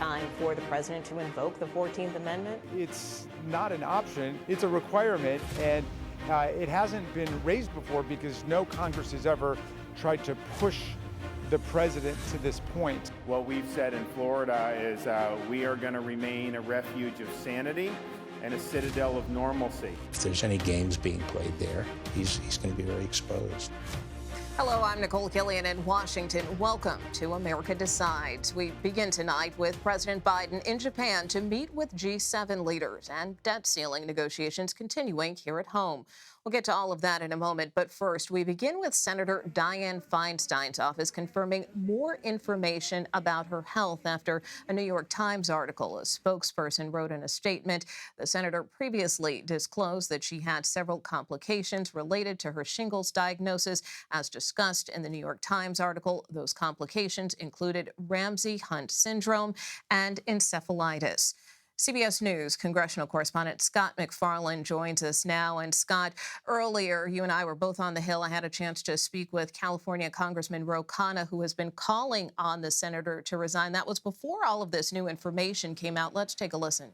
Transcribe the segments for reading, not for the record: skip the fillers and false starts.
time for the president to invoke the 14th Amendment? It's not an option. It's a requirement, and it hasn't been raised before because no Congress has ever tried to push the president to this point. What we've said in Florida is we are going to remain a refuge of sanity and a citadel of normalcy. If there's any games being played there, he's going to be very exposed. Hello, I'm Nicole Killian in Washington. Welcome to America Decides. We begin tonight with President Biden in Japan to meet with G7 leaders and debt ceiling negotiations continuing here at home. We'll get to all of that in a moment, but first, we begin with Senator Dianne Feinstein's office confirming more information about her health after a New York Times article. A spokesperson wrote in a statement, the senator previously disclosed that she had several complications related to her shingles diagnosis. As discussed in the New York Times article, those complications included Ramsay-Hunt syndrome and encephalitis. CBS News congressional correspondent Scott McFarland joins us now. And Scott, earlier, you and I were both on the Hill. I had a chance to speak with California Congressman Ro Khanna, who has been calling on the senator to resign. That was before all of this new information came out. Let's take a listen.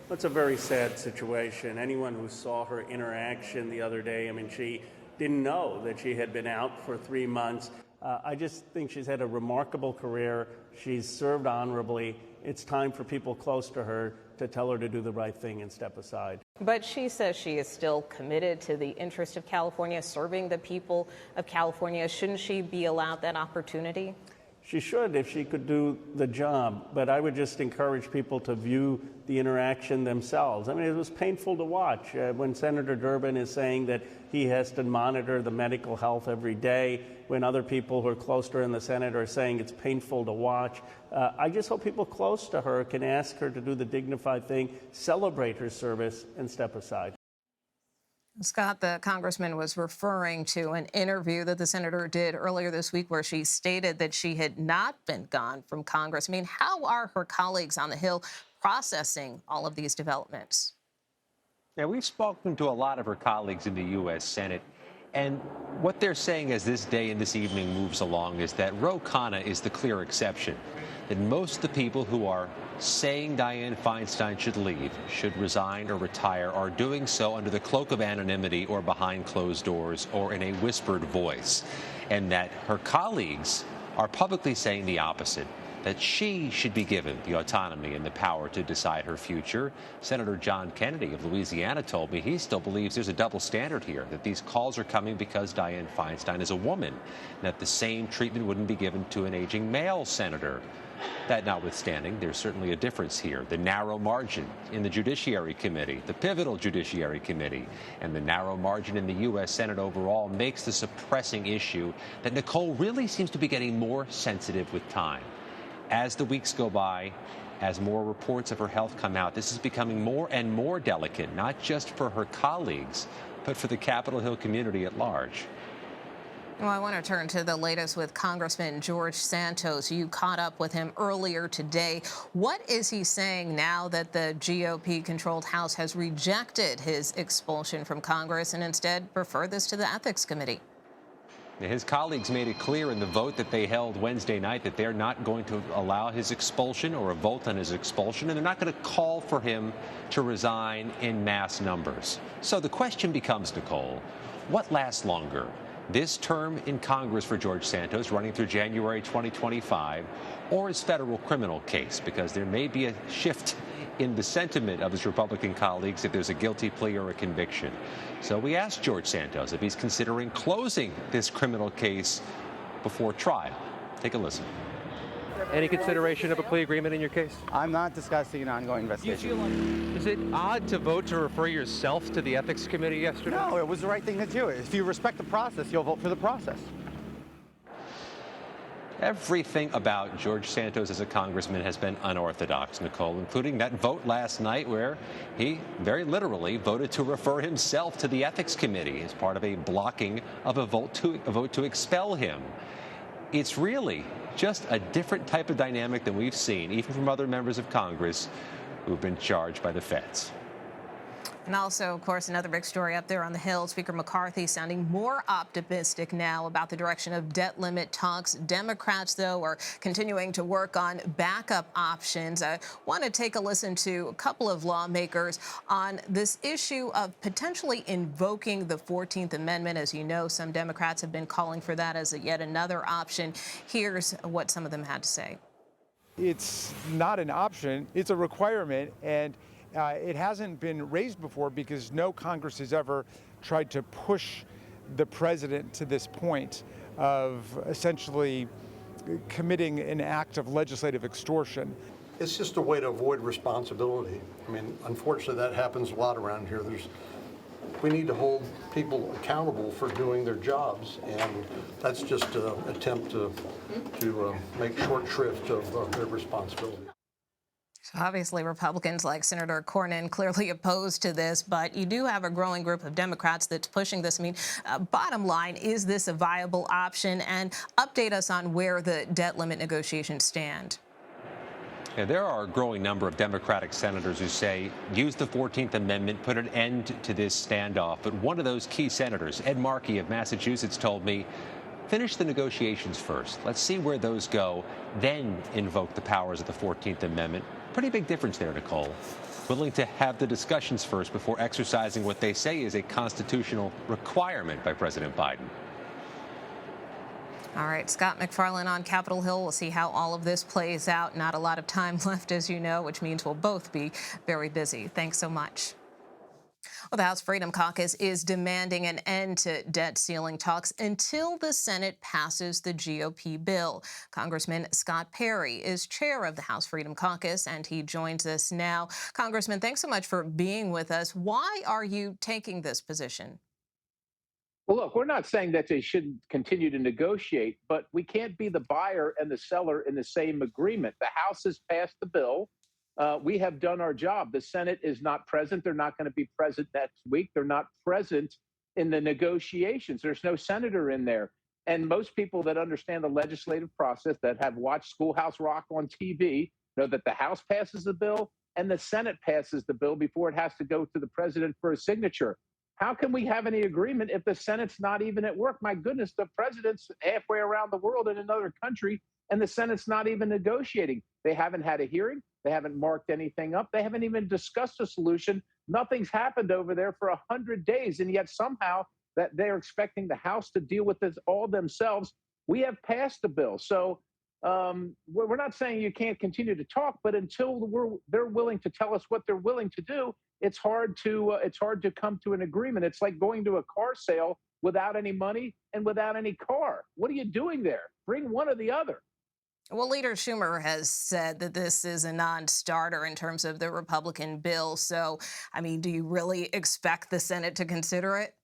It's a very sad situation. Anyone who saw her interaction the other day, I mean, she didn't know that she had been out for 3 months. I just think she's had a remarkable career. She's served honorably. It's time for people close to her to tell her to do the right thing and step aside. But she says she is still committed to the interest of California, serving the people of California. Shouldn't she be allowed that opportunity? She should if she could do the job, but I would just encourage people to view the interaction themselves. I mean, it was painful to watch when Senator Durbin is saying that he has to monitor the medical health every day, when other people who are close to her in the Senate are saying it's painful to watch. I just hope people close to her can ask her to do the dignified thing, celebrate her service, and step aside. Scott, the congressman was referring to an interview that the senator did earlier this week where she stated that she had not been gone from Congress. I mean, how are her colleagues on the Hill processing all of these developments? Yeah, we've spoken to a lot of her colleagues in the U.S. Senate, and what they're saying as this day and this evening moves along is that Ro Khanna is the clear exception, that most of the people who are saying Dianne Feinstein should leave, should resign or retire, are doing so under the cloak of anonymity or behind closed doors or in a whispered voice, and that her colleagues are publicly saying the opposite, that she should be given the autonomy and the power to decide her future. Senator John Kennedy of Louisiana told me he still believes there's a double standard here, that these calls are coming because Dianne Feinstein is a woman, and that the same treatment wouldn't be given to an aging male senator. That notwithstanding, there's certainly a difference here. The narrow margin in the Judiciary Committee, the pivotal Judiciary Committee, and the narrow margin in the U.S. Senate overall makes this a pressing issue that Nicole really seems to be getting more sensitive with time. As the weeks go by, as more reports of her health come out, this is becoming more and more delicate, not just for her colleagues, but for the Capitol Hill community at large. Well, I want to turn to the latest with Congressman George Santos. You caught up with him earlier today. What is he saying now that the GOP-controlled House has rejected his expulsion from Congress and instead referred this to the Ethics Committee? His colleagues made it clear in the vote that they held Wednesday night that they're not going to allow his expulsion or a vote on his expulsion, and they're not going to call for him to resign in mass numbers. So the question becomes, Nicole, what lasts longer? This term in Congress for George Santos running through January 2025, or his federal criminal case, because there may be a shift in the sentiment of his Republican colleagues if there's a guilty plea or a conviction. So we asked George Santos if he's considering closing this criminal case before trial. Take a listen. Any consideration of a plea agreement in your case? I'm not discussing an ongoing investigation. Is it odd to vote to refer yourself to the Ethics Committee yesterday? No, it was the right thing to do. If you respect the process, you'll vote for the process. Everything about George Santos as a congressman has been unorthodox, Nicole, including that vote last night where he very literally voted to refer himself to the Ethics Committee as part of a blocking of a vote to expel him. It's really just a different type of dynamic than we've seen, even from other members of Congress who've been charged by the feds. And also, of course, another big story up there on the Hill. Speaker McCarthy sounding more optimistic now about the direction of debt limit talks. Democrats, though, are continuing to work on backup options. I want to take a listen to a couple of lawmakers on this issue of potentially invoking the 14th Amendment. As you know, some Democrats have been calling for that as yet another option. Here's what some of them had to say. It's not an option, it's a requirement, and it hasn't been raised before because no Congress has ever tried to push the president to this point of essentially committing an act of legislative extortion. It's just a way to avoid responsibility. I mean, unfortunately, that happens a lot around here. We need to hold people accountable for doing their jobs, and that's just an attempt to make short shrift of their responsibility. So obviously, Republicans like Senator Cornyn clearly opposed to this, but you do have a growing group of Democrats that's pushing this. I mean, bottom line, is this a viable option? And update us on where the debt limit negotiations stand. Yeah, there are a growing number of Democratic senators who say use the 14th Amendment, put an end to this standoff. But one of those key senators, Ed Markey of Massachusetts, told me, finish the negotiations first. Let's see where those go, then invoke the powers of the 14th Amendment. Pretty big difference there, Nicole. Willing to have the discussions first before exercising what they say is a constitutional requirement by President Biden. All right, Scott McFarlane on Capitol Hill. We'll see how all of this plays out. Not a lot of time left, as you know, which means we'll both be very busy. Thanks so much. Well, the House Freedom Caucus is demanding an end to debt ceiling talks until the Senate passes the GOP bill. Congressman Scott Perry is chair of the House Freedom Caucus, and he joins us now. Congressman, thanks so much for being with us. Why are you taking this position? Well, look, we're not saying that they shouldn't continue to negotiate, but we can't be the buyer and the seller in the same agreement. The House has passed the bill. We have done our job. The Senate is not present. They're not going to be present next week. They're not present in the negotiations. There's no senator in there. And most people that understand the legislative process, that have watched Schoolhouse Rock on TV, know that the House passes the bill and the Senate passes the bill before it has to go to the president for a signature. How can we have any agreement if the Senate's not even at work? My goodness, the president's halfway around the world in another country, and the Senate's not even negotiating. They haven't had a hearing. They haven't marked anything up. They haven't even discussed a solution. Nothing's happened over there for 100 days, and yet somehow that they're expecting the House to deal with this all themselves. We have passed the bill. So we're not saying you can't continue to talk, but until they're willing to tell us what they're willing to do, it's hard to come to an agreement. It's like going to a car sale without any money and without any car. What are you doing there? Bring one or the other. Well, Leader Schumer has said that this is a non-starter in terms of the Republican bill. So, I mean, do you really expect the Senate to consider it?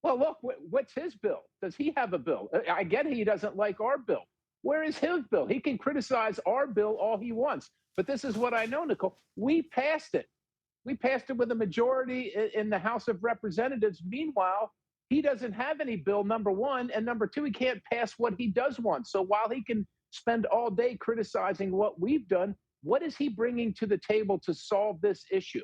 Well, look, what's his bill? Does he have a bill? I get he doesn't like our bill. Where is his bill? He can criticize our bill all he wants. But this is what I know, Nicole. We passed it. We passed it with a majority in the House of Representatives. Meanwhile, he doesn't have any bill, number one. And number two, he can't pass what he does want. So while he can spend all day criticizing what we've done, what is he bringing to the table to solve this issue?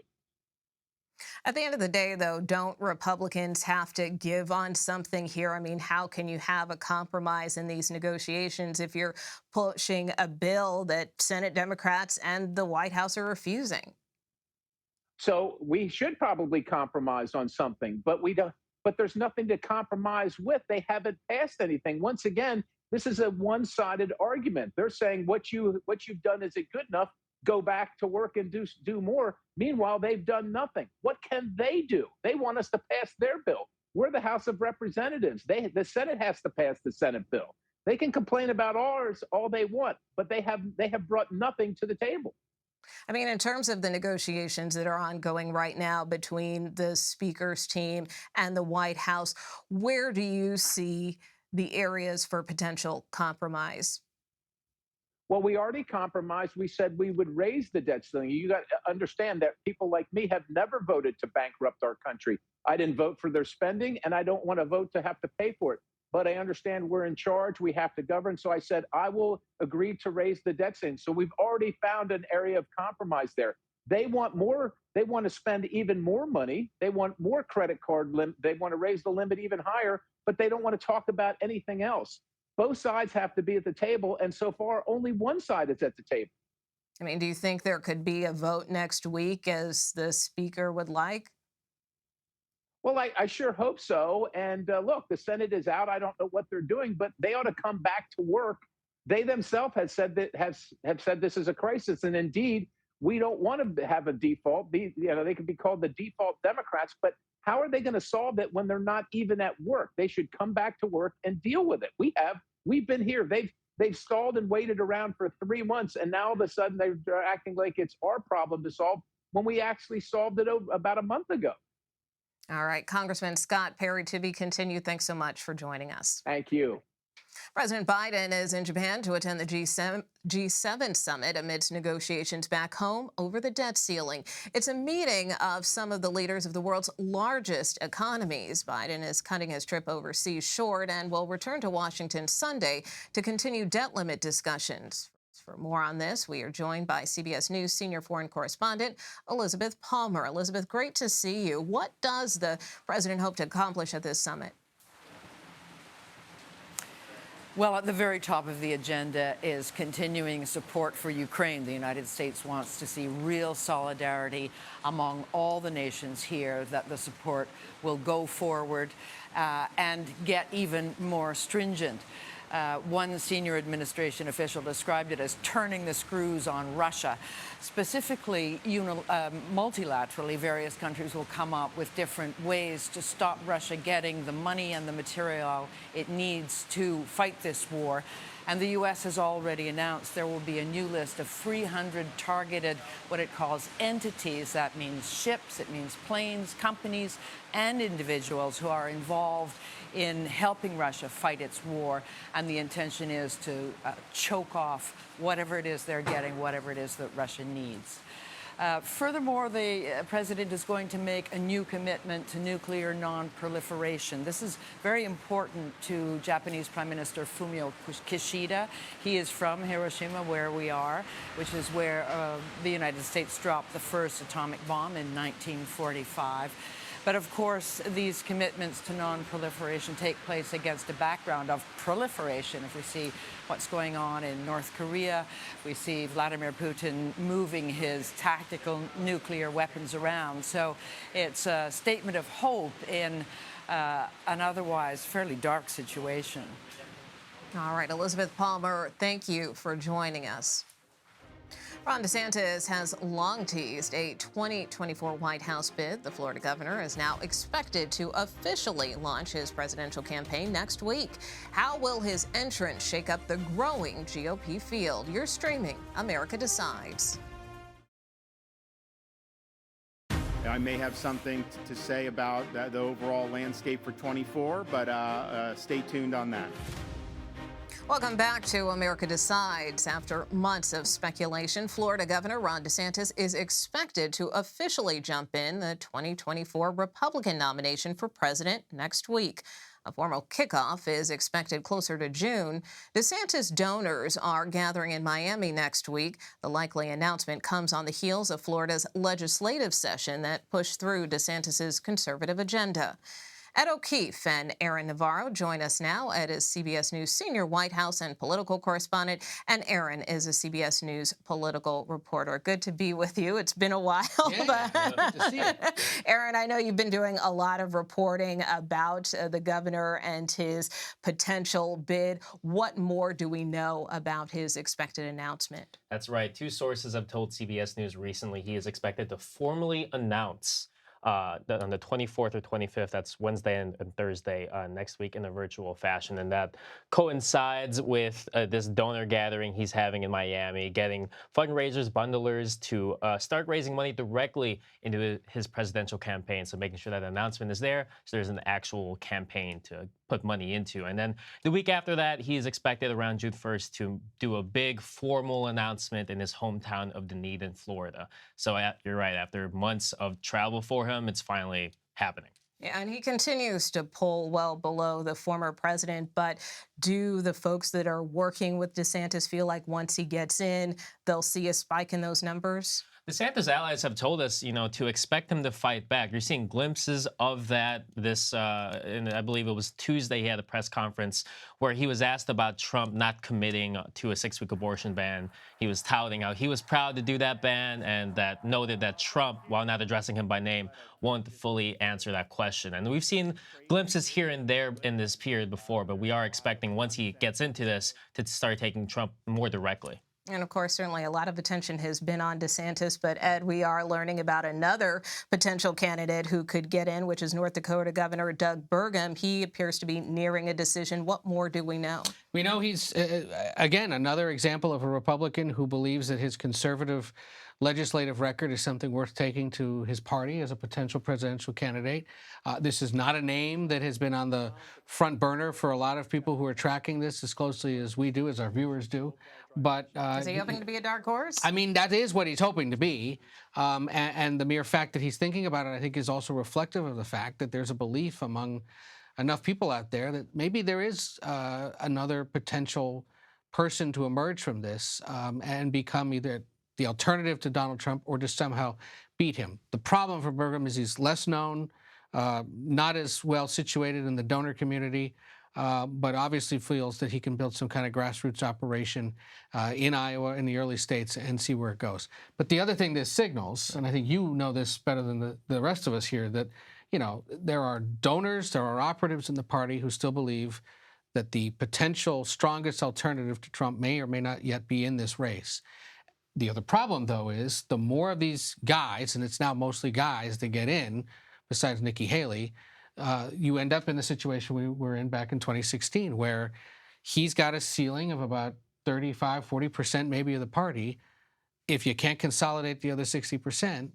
At the end of the day, though, don't Republicans have to give on something here? I mean, how can you have a compromise in these negotiations if you're pushing a bill that Senate Democrats and the White House are refusing? So we should probably compromise on something, but we don't. But there's nothing to compromise with. They haven't passed anything. Once again, this is a one-sided argument. They're saying what you've done isn't good enough. Go back to work and do more. Meanwhile, they've done nothing. What can they do? They want us to pass their bill. We're the House of Representatives. The Senate has to pass the Senate bill. They can complain about ours all they want, but they have brought nothing to the table. I mean, in terms of the negotiations that are ongoing right now between the Speaker's team and the White House, where do you see the areas for potential compromise? Well, we already compromised. We said we would raise the debt ceiling. You got to understand that people like me have never voted to bankrupt our country. I didn't vote for their spending, and I don't want to vote to have to pay for it. But I understand we're in charge. We have to govern. So I said, I will agree to raise the debt ceiling. So we've already found an area of compromise there. They want more. They want to spend even more money. They want more credit card limit. They want to raise the limit even higher, but they don't want to talk about anything else. Both sides have to be at the table, and so far, only one side is at the table. I mean, do you think there could be a vote next week as the speaker would like? Well, I sure hope so. And look, the Senate is out. I don't know what they're doing, but they ought to come back to work. They themselves have said that have said this is a crisis, and indeed, we don't want to have a default. They could be called the default Democrats, but how are they going to solve it when they're not even at work? They should come back to work and deal with it. We've been here. They've stalled and waited around for 3 months, and now all of a sudden they're acting like it's our problem to solve when we actually solved it about a month ago. All right, Congressman Scott Perry, to be continued. Thanks so much for joining us. Thank you. President Biden is in Japan to attend the G7 summit amidst negotiations back home over the debt ceiling. It's a meeting of some of the leaders of the world's largest economies. Biden is cutting his trip overseas short and will return to Washington Sunday to continue debt limit discussions. For more on this, we are joined by CBS News senior foreign correspondent Elizabeth Palmer. Elizabeth, great to see you. What does the president hope to accomplish at this summit? Well, at the very top of the agenda is continuing support for Ukraine. The United States wants to see real solidarity among all the nations here, that the support will go forward and get even more stringent. One senior administration official described it as turning the screws on Russia. Specifically, multilaterally, various countries will come up with different ways to stop Russia getting the money and the material it needs to fight this war. And the U.S. has already announced there will be a new list of 300 targeted, what it calls entities. That means ships, it means planes, companies, and individuals who are involved in helping Russia fight its war. And the intention is to choke off whatever it is they're getting, whatever it is that Russia needs. Furthermore, the president is going to make a new commitment to nuclear non-proliferation. This is very important to Japanese Prime Minister Fumio Kishida. He is from Hiroshima, where we are, which is where the United States dropped the first atomic bomb in 1945. But of course, these commitments to non-proliferation take place against a background of proliferation. If we see what's going on in North Korea, we see Vladimir Putin moving his tactical nuclear weapons around. So it's a statement of hope in an otherwise fairly dark situation. All right, Elizabeth Palmer, thank you for joining us. Ron DeSantis has long teased a 2024 White House bid. The Florida governor is now expected to officially launch his presidential campaign next week. How will his entrance shake up the growing GOP field? You're streaming America Decides. I may have something to say about the overall landscape for 24, but stay tuned on that. Welcome back to America Decides. After months of speculation, Florida Governor Ron DeSantis is expected to officially jump in the 2024 Republican nomination for president next week. A formal kickoff is expected closer to June. DeSantis donors are gathering in Miami next week. The likely announcement comes on the heels of Florida's legislative session that pushed through DeSantis's conservative agenda. Ed O'Keefe and Aaron Navarro join us now. Ed is CBS News senior White House and political correspondent, and Aaron is a CBS News political reporter. Good to be with you. It's been a while. Yeah, good to see you. Aaron, I know you've been doing a lot of reporting about the governor and his potential bid. What more do we know about his expected announcement? That's right. Two sources have told CBS News recently he is expected to formally announce on the 24th or 25th, that's Wednesday and Thursday next week in a virtual fashion. And that coincides with this donor gathering he's having in Miami, getting fundraisers, bundlers to start raising money directly into his presidential campaign. So making sure that announcement is there, so there's an actual campaign to put money into. And then the week after that, he is expected around June 1st to do a big formal announcement in his hometown of Dunedin, Florida. So you're right, after months of travel for him, it's finally happening. Yeah, and he continues to pull well below the former president. But Do the folks that are working with DeSantis feel like once he gets in, they'll see a spike in those numbers? DeSantis allies have told us, to expect him to fight back. You're seeing glimpses of that. And I believe it was Tuesday, he had a press conference where he was asked about Trump not committing to a 6-week abortion ban. He was touting how he was proud to do that ban, and that noted that Trump, while not addressing him by name, won't fully answer that question. And we've seen glimpses here and there in this period before, but we are expecting once he gets into this to start taking Trump more directly. And of course, certainly a lot of attention has been on DeSantis, but Ed, we are learning about another potential candidate who could get in, which is North Dakota Governor Doug Burgum. He appears to be nearing a decision. What more do we know? We know he's, again, another example of a Republican who believes that his conservative legislative record is something worth taking to his party as a potential presidential candidate. This is not a name that has been on the front burner for a lot of people who are tracking this as closely as we do, as our viewers do. But is he hoping to be a dark horse? I mean, that is what he's hoping to be. And the mere fact that he's thinking about it, I think, is also reflective of the fact that there's a belief among enough people out there that maybe there is another potential person to emerge from this and become either the alternative to Donald Trump or to somehow beat him. The problem for Burgum is he's less known, not as well situated in the donor community, but obviously feels that he can build some kind of grassroots operation in Iowa, in the early states, and see where it goes. But the other thing this signals, and I think you know this better than the rest of us here, that there are donors, there are operatives in the party who still believe that the potential strongest alternative to Trump may or may not yet be in this race. The other problem, though, is the more of these guys, and it's now mostly guys that get in, besides Nikki Haley, you end up in the situation we were in back in 2016, where he's got a ceiling of about 35, 40% maybe of the party. If you can't consolidate the other 60%,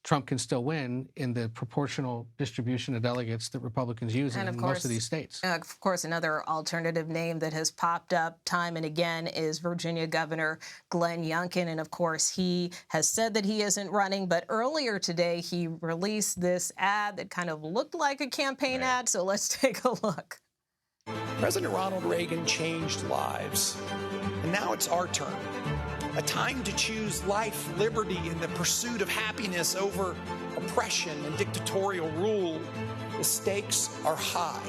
Trump can still win in the proportional distribution of delegates that Republicans use in most of these states. Of course, another alternative name that has popped up time and again is Virginia Governor Glenn Youngkin. And of course, he has said that he isn't running. But earlier today, he released this ad that kind of looked like a campaign ad. So let's take a look. President Ronald Reagan changed lives. And now it's our turn. A time to choose life, liberty, and the pursuit of happiness over oppression and dictatorial rule. The stakes are high.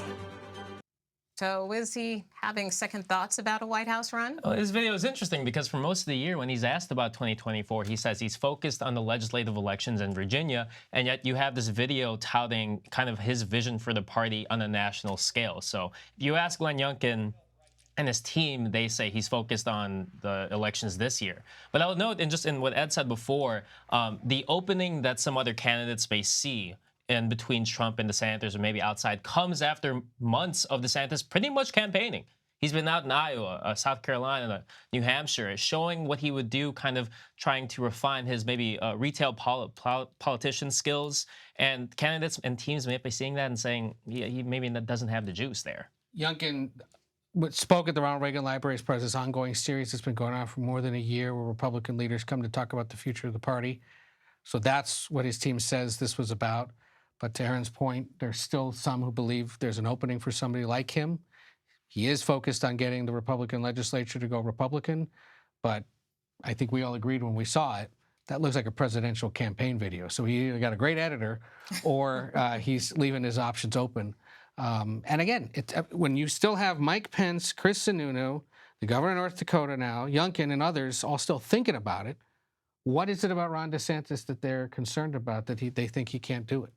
So is he having second thoughts about a White House run? Well, this video is interesting because for most of the year when he's asked about 2024, he says he's focused on the legislative elections in Virginia, and yet you have this video touting kind of his vision for the party on a national scale. So if you ask Glenn Youngkin and his team, they say he's focused on the elections this year. But I would note, and just in what Ed said before, the opening that some other candidates may see in between Trump and DeSantis or maybe outside comes after months of DeSantis pretty much campaigning. He's been out in Iowa, South Carolina, New Hampshire, showing what he would do, kind of trying to refine his maybe retail politician skills. And candidates and teams may be seeing that and saying, yeah, he maybe doesn't have the juice there. Youngkin spoke at the Ronald Reagan Library as part of this ongoing series that's been going on for more than a year, where Republican leaders come to talk about the future of the party. So that's what his team says this was about. But to Aaron's point, there's still some who believe there's an opening for somebody like him. He is focused on getting the Republican legislature to go Republican, but I think we all agreed when we saw it, that looks like a presidential campaign video. So he either got a great editor or he's leaving his options open. And again, when you still have Mike Pence, Chris Sununu, the governor of North Dakota now, Youngkin and others all still thinking about it, what is it about Ron DeSantis that they're concerned about that they think he can't do it?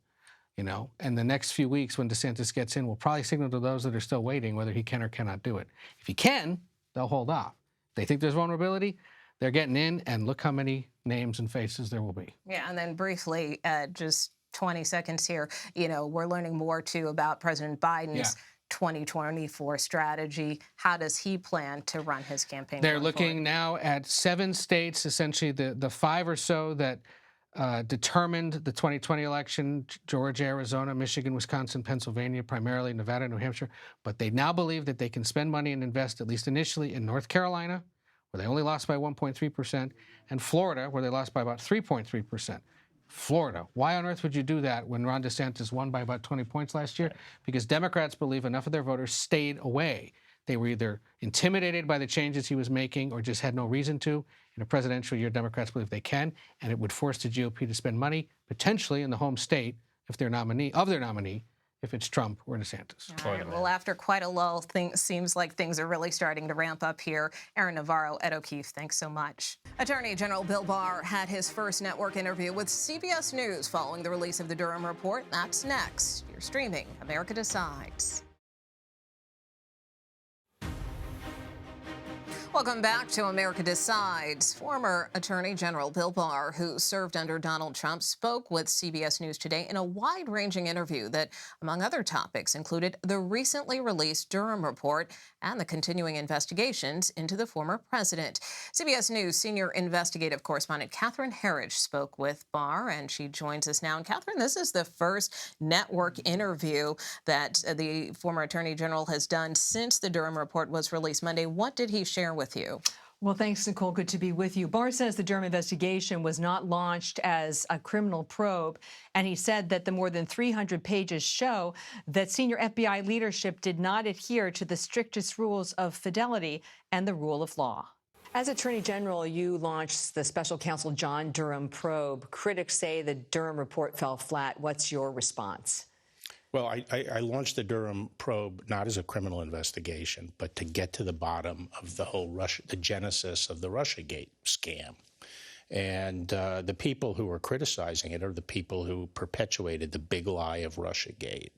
And the next few weeks when DeSantis gets in will probably signal to those that are still waiting whether he can or cannot do it. If he can, they'll hold off. If they think there's vulnerability, they're getting in, and look how many names and faces there will be. Yeah, and then briefly, just 20 seconds here, we're learning more, too, about President Biden's 2024 strategy. How does he plan to run his campaign? They're looking now at 7 states, essentially the 5 or so that determined the 2020 election: Georgia, Arizona, Michigan, Wisconsin, Pennsylvania, primarily Nevada, New Hampshire. But they now believe that they can spend money and invest, at least initially, in North Carolina, where they only lost by 1.3%, and Florida, where they lost by about 3.3%. Florida. Why on earth would you do that when Ron DeSantis won by about 20 points last year? Because Democrats believe enough of their voters stayed away. They were either intimidated by the changes he was making or just had no reason to. In a presidential year, Democrats believe they can, and it would force the GOP to spend money, potentially in the home state, if their nominee, if it's Trump or DeSantis. All right. Well, after quite a lull, seems like things are really starting to ramp up here. Aaron Navarro, Ed O'Keefe, thanks so much. Attorney General Bill Barr had his first network interview with CBS News following the release of the Durham report. That's next. You're streaming America Decides. Welcome back to America Decides. Former Attorney General Bill Barr, who served under Donald Trump, spoke with CBS News today in a wide-ranging interview that, among other topics, included the recently released Durham report and the continuing investigations into the former president. CBS News senior investigative correspondent Catherine Herridge spoke with Barr, and she joins us now. And Catherine, this is the first network interview that the former Attorney General has done since the Durham report was released Monday. What did he share with you? Well, thanks, Nicole. Good to be with you. Barr says the Durham investigation was not launched as a criminal probe, and he said that the more than 300 pages show that senior FBI leadership did not adhere to the strictest rules of fidelity and the rule of law. As Attorney General, you launched the special counsel John Durham probe. Critics say the Durham report fell flat. What's your response? Well, I launched the Durham probe not as a criminal investigation, but to get to the bottom of the whole the genesis of the Russiagate scam. And the people who were criticizing it are the people who perpetuated the big lie of Russiagate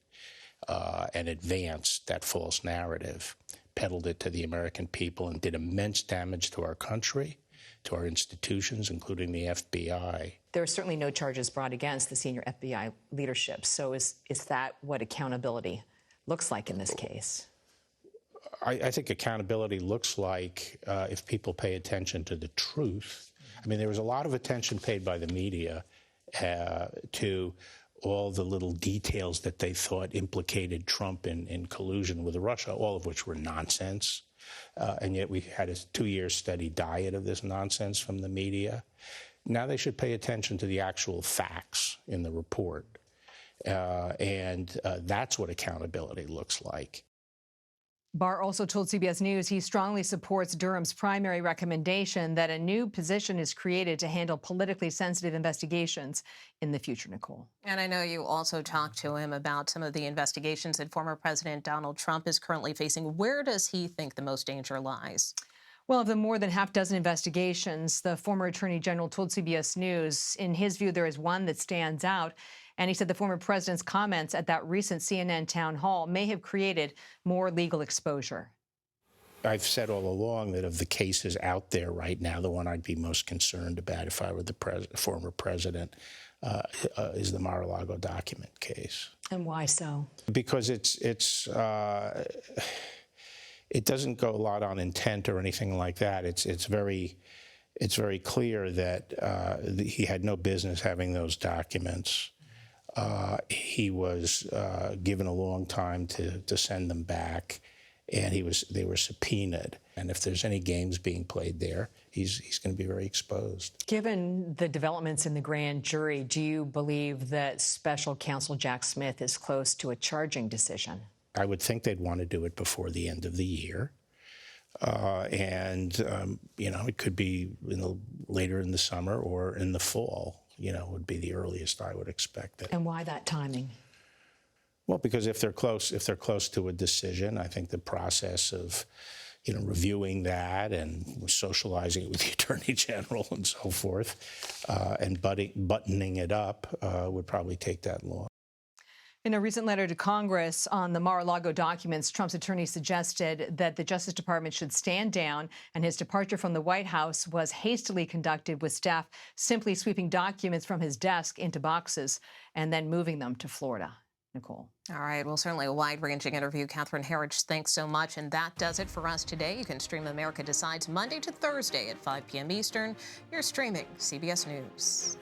and advanced that false narrative, peddled it to the American people, and did immense damage to our country, to our institutions, including the FBI. There are certainly no charges brought against the senior FBI leadership. So is that what accountability looks like in this case? I think accountability looks like if people pay attention to the truth. I mean, there was a lot of attention paid by the media to all the little details that they thought implicated Trump in collusion with Russia, all of which were nonsense. And yet we had a 2-year steady diet of this nonsense from the media. Now they should pay attention to the actual facts in the report. And that's what accountability looks like. Barr also told CBS News he strongly supports Durham's primary recommendation that a new position is created to handle politically sensitive investigations in the future, Nicole. And I know you also talked to him about some of the investigations that former President Donald Trump is currently facing. Where does he think the most danger lies? Well, of the more than half-dozen investigations, the former Attorney General told CBS News, in his view, there is one that stands out. And he said the former president's comments at that recent CNN town hall may have created more legal exposure. I've said all along that of the cases out there right now, the one I'd be most concerned about if I were the former president is the Mar-a-Lago document case. And why so? Because it doesn't go a lot on intent or anything like that. It's very clear that he had no business having those documents. He was given a long time to send them back, and they were subpoenaed. And if there's any games being played there, he's going to be very exposed. Given the developments in the grand jury, do you believe that special counsel Jack Smith is close to a charging decision? I would think they'd want to do it before the end of the year. It could be later in the summer or in the fall. Would be the earliest I would expect it. And why that timing? Well, because if they're close to a decision, I think the process of, reviewing that and socializing it with the Attorney General and so forth, and buttoning it up would probably take that long. In a recent letter to Congress on the Mar-a-Lago documents, Trump's attorney suggested that the Justice Department should stand down, and his departure from the White House was hastily conducted, with staff simply sweeping documents from his desk into boxes and then moving them to Florida. Nicole. All right. Well, certainly a wide-ranging interview. Catherine Herridge, thanks so much. And that does it for us today. You can stream America Decides Monday to Thursday at 5 p.m. Eastern. You're streaming CBS News.